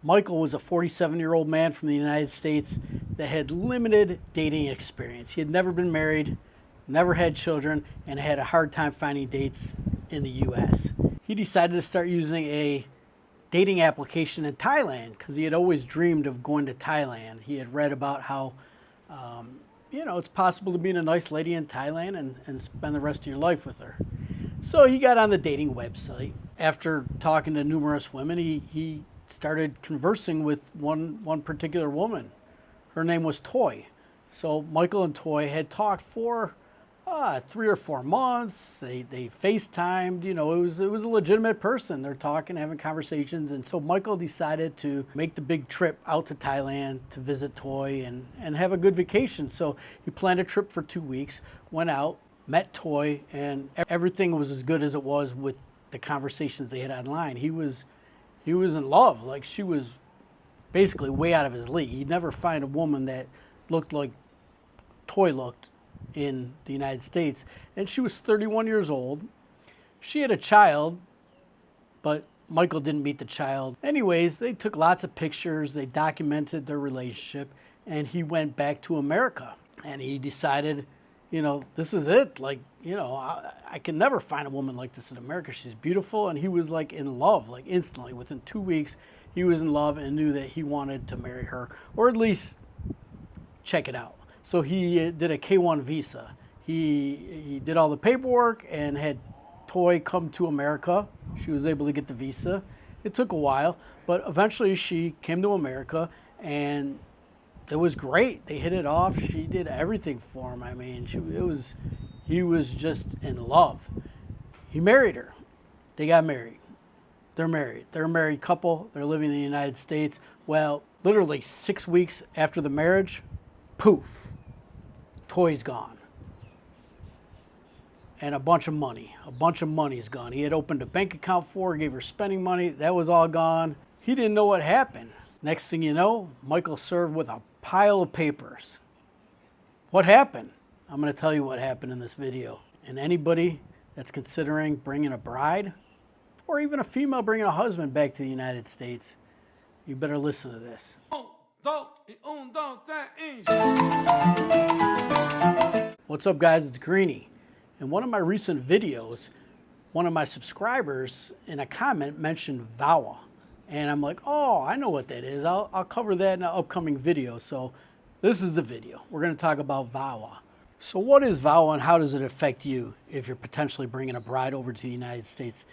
Michael was a 47-year-old man from the United States that had limited dating experience. He had never been married, never had children, and had a hard time finding dates in the U.S. He decided to start using a dating application in Thailand because he had always dreamed of going to Thailand. He had read about how, it's possible to meet a nice lady in Thailand and spend the rest of your life with her. So he got on the dating website. After talking to numerous women, he started conversing with one particular woman. Her name was Toy. So Michael and Toy had talked for 3 or 4 months. They FaceTimed. It was a legitimate person. They're talking, having conversations, and so Michael decided to make the big trip out to Thailand to visit Toy and have a good vacation. So he planned a trip for 2 weeks, went out, met Toy, and everything was as good as it was with the conversations they had online. He was in love. Like, she was basically way out of his league. He'd never find a woman that looked like Toy looked in the United States. And she was 31 years old. She had a child, but Michael didn't meet the child. Anyways, they took lots of pictures. They documented their relationship, and he went back to America. And he decided, this is it. Like, I can never find a woman like this in America. She's beautiful. And he was like in love, like instantly. Within 2 weeks, he was in love and knew that he wanted to marry her, or at least check it out. So he did a K-1 visa. He did all the paperwork and had Toy come to America. She was able to get the visa. It took a while, but eventually she came to America, and it was great. They hit it off. She did everything for him. I mean, he was just in love. He married her. They got married. They're married. They're a married couple. They're living in the United States. Well, literally 6 weeks after the marriage, poof, Toy's gone. And a bunch of money is gone. He had opened a bank account for her, gave her spending money. That was all gone. He didn't know what happened. Next thing you know, Michael served with a pile of papers. What happened? I'm going to tell you what happened in this video. And anybody that's considering bringing a bride, or even a female bringing a husband back to the United States, you better listen to this. What's up, guys? It's Greeny. In one of my recent videos, one of my subscribers in a comment mentioned VAWA. And I'm like, oh, I know what that is. I'll cover that in an upcoming video. So this is the video. We're going to talk about VAWA. So what is VAWA and how does it affect you if you're potentially bringing a bride over to the United States?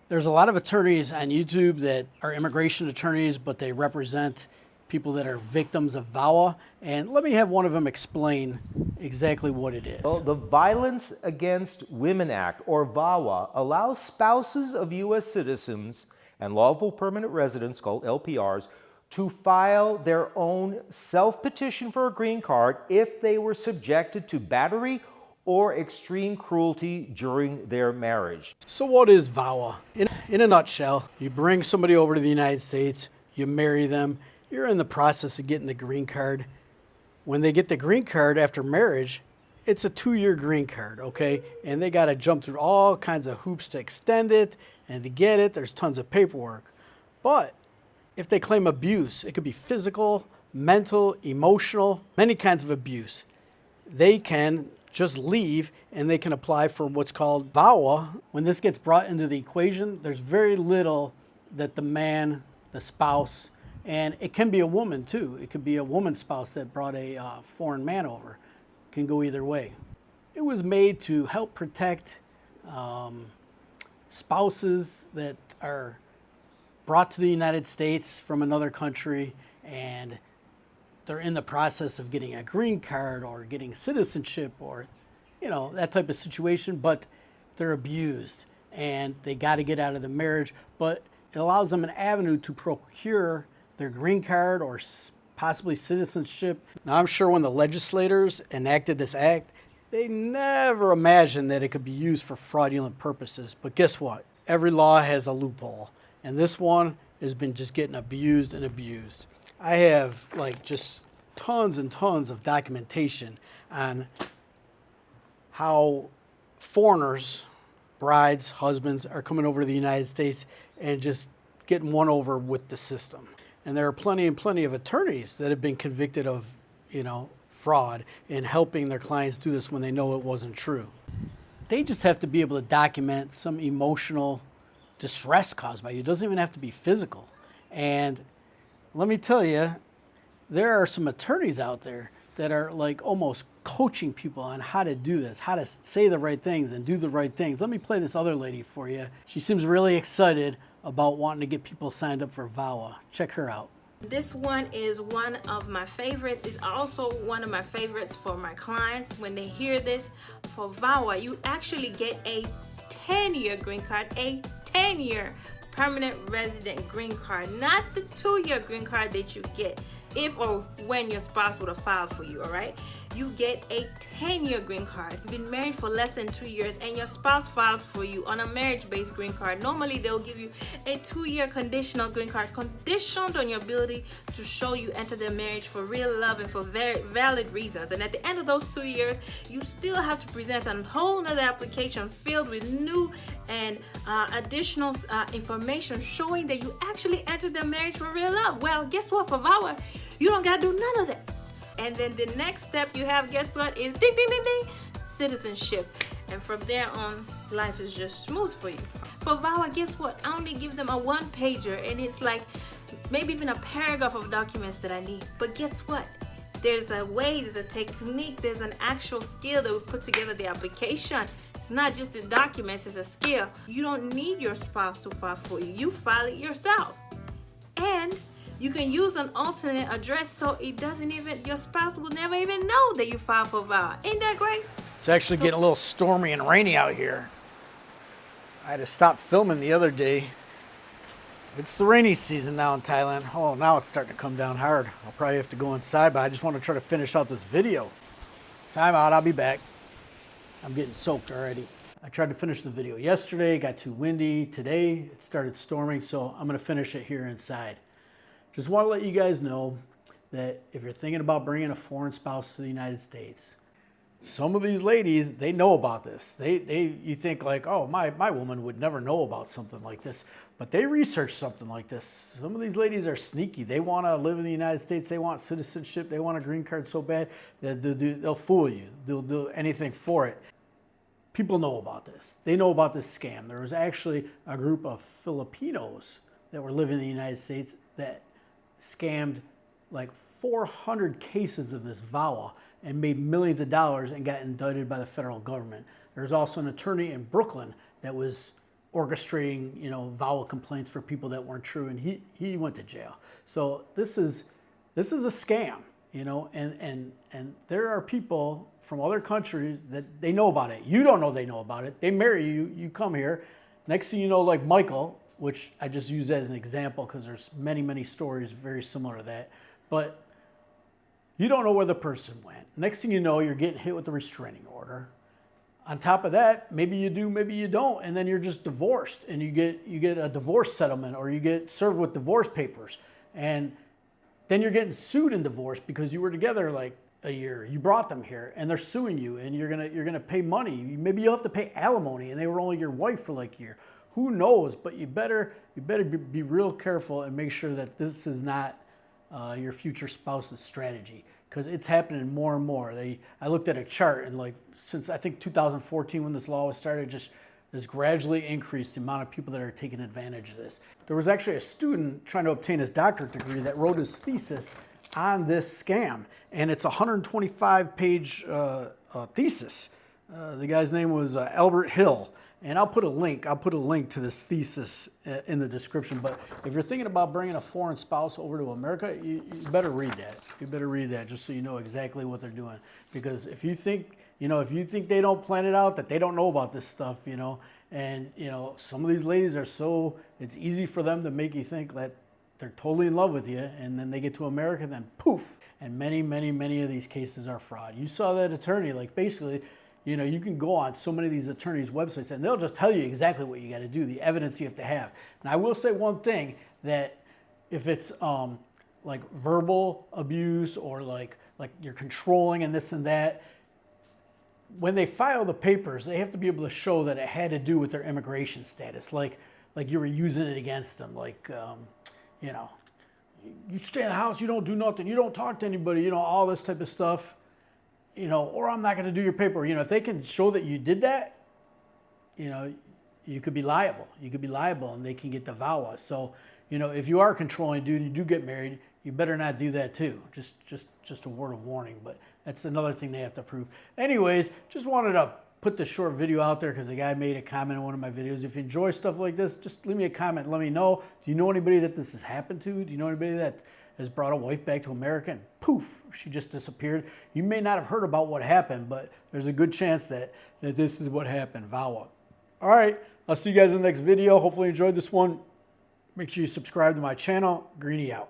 There's a lot of attorneys on YouTube that are immigration attorneys, but they represent people that are victims of VAWA. And let me have one of them explain exactly what it is. Well, the Violence Against Women Act, or VAWA, allows spouses of U.S. citizens and lawful permanent residents, called LPRs, to file their own self-petition for a green card if they were subjected to battery or extreme cruelty during their marriage. So what is VAWA? In a nutshell, you bring somebody over to the United States, you marry them, you're in the process of getting the green card. When they get the green card after marriage, it's a 2-year green card, okay? And they got to jump through all kinds of hoops to extend it, and to get it, there's tons of paperwork. But if they claim abuse, it could be physical, mental, emotional, many kinds of abuse. They can just leave and they can apply for what's called VAWA. When this gets brought into the equation, there's very little that the man, the spouse, and it can be a woman too. It could be a woman's spouse that brought a foreign man over. It can go either way. It was made to help protect spouses that are brought to the United States from another country and they're in the process of getting a green card or getting citizenship or, that type of situation, but they're abused and they got to get out of the marriage, but it allows them an avenue to procure their green card or possibly citizenship. Now, I'm sure when the legislators enacted this act, they never imagined that it could be used for fraudulent purposes. But guess what? Every law has a loophole. And this one has been just getting abused and abused. I have just tons and tons of documentation on how foreigners, brides, husbands are coming over to the United States and just getting one over with the system. And there are plenty and plenty of attorneys that have been convicted of, fraud in helping their clients do this when they know it wasn't true. They just have to be able to document some emotional distress caused by you. It doesn't even have to be physical. And let me tell you, there are some attorneys out there that are like almost coaching people on how to do this, how to say the right things and do the right things. Let me play this other lady for you. She seems really excited about wanting to get people signed up for VAWA. Check her out. This one is one of my favorites. It's also one of my favorites for my clients. When they hear this, for VAWA, you actually get a 10-year green card, a 10-year permanent resident green card, not the 2-year green card that you get if or when your spouse would have filed for you, all right? You get a 10-year green card. You've been married for less than 2 years and your spouse files for you on a marriage-based green card. Normally, they'll give you a 2-year conditional green card, conditioned on your ability to show you entered the marriage for real love and for very valid reasons. And at the end of those 2 years, you still have to present a whole nother application filled with new and additional information showing that you actually entered the marriage for real love. Well, guess what? For VAWA, you don't gotta do none of that. And then the next step you have, guess what, is ding, ding, ding, ding, citizenship. And from there on, life is just smooth for you. For VAWA, guess what? I only give them a 1-pager, and it's like maybe even a paragraph of documents that I need. But guess what? There's a way, there's a technique, there's an actual skill that will put together the application. It's not just the documents, it's a skill. You don't need your spouse to file for you. You file it yourself. And you can use an alternate address so it doesn't even, your spouse will never even know that you filed for VAWA. Ain't that great? It's actually getting a little stormy and rainy out here. I had to stop filming the other day. It's the rainy season now in Thailand. Oh, now it's starting to come down hard. I'll probably have to go inside, but I just want to try to finish out this video. Time out, I'll be back. I'm getting soaked already. I tried to finish the video yesterday, it got too windy. Today it started storming, so I'm gonna finish it here inside. Just want to let you guys know that if you're thinking about bringing a foreign spouse to the United States, some of these ladies, they know about this. You think like, oh, my woman would never know about something like this, but they research something like this. Some of these ladies are sneaky. They want to live in the United States. They want citizenship. They want a green card so bad that they'll fool you. They'll do anything for it. People know about this. They know about this scam. There was actually a group of Filipinos that were living in the United States that scammed like 400 cases of this VAWA and made millions of dollars and got indicted by the federal government. There's also an attorney in Brooklyn that was orchestrating, VAWA complaints for people that weren't true, and he went to jail. So this is a scam, and there are people from other countries that they know about it. You don't know they know about it. They marry you, you come here. Next thing you know, like Michael, which I just use as an example because there's many, many stories very similar to that. But you don't know where the person went. Next thing you know, you're getting hit with a restraining order. On top of that, maybe you do, maybe you don't, and then you're just divorced, and you get a divorce settlement, or you get served with divorce papers, and then you're getting sued in divorce because you were together like a year. You brought them here, and they're suing you, and you're gonna pay money. Maybe you'll have to pay alimony, and they were only your wife for like a year. Who knows? But you better be real careful and make sure that this is not your future spouse's strategy, because it's happening more and more. I looked at a chart, and like since I think 2014 when this law was started, just has gradually increased the amount of people that are taking advantage of this. There was actually a student trying to obtain his doctorate degree that wrote his thesis on this scam, and it's a 125-page thesis. The guy's name was Albert Hill. And I'll put a link to this thesis in the description. But if you're thinking about bringing a foreign spouse over to America, you better read that. You better read that just so you know exactly what they're doing. Because if you think they don't plan it out, that they don't know about this stuff, and some of these ladies are so, it's easy for them to make you think that they're totally in love with you, and then they get to America, and then poof. And many, many, many of these cases are fraud. You saw that attorney, like basically, you can go on so many of these attorneys' websites and they'll just tell you exactly what you got to do, the evidence you have to have. And I will say one thing, that if it's like verbal abuse or like you're controlling and this and that, when they file the papers, they have to be able to show that it had to do with their immigration status, like you were using it against them, like you stay in the house, you don't do nothing, you don't talk to anybody, you know, all this type of stuff, you know, or I'm not going to do your paperwork. You know, if they can show that you did that, you know, you could be liable. You could be liable, and they can get the VAWA. So, you know, if you are controlling, dude, and you do get married, you better not do that too. Just a word of warning. But that's another thing they have to prove. Anyways, just wanted to put this short video out there because a guy made a comment in one of my videos. If you enjoy stuff like this, just leave me a comment and let me know. Do you know anybody that this has happened to? Do you know anybody that has brought a wife back to America and poof, she just disappeared? You may not have heard about what happened, but there's a good chance that this is what happened, VAWA. All right, I'll see you guys in the next video. Hopefully you enjoyed this one. Make sure you subscribe to my channel. Greeny out.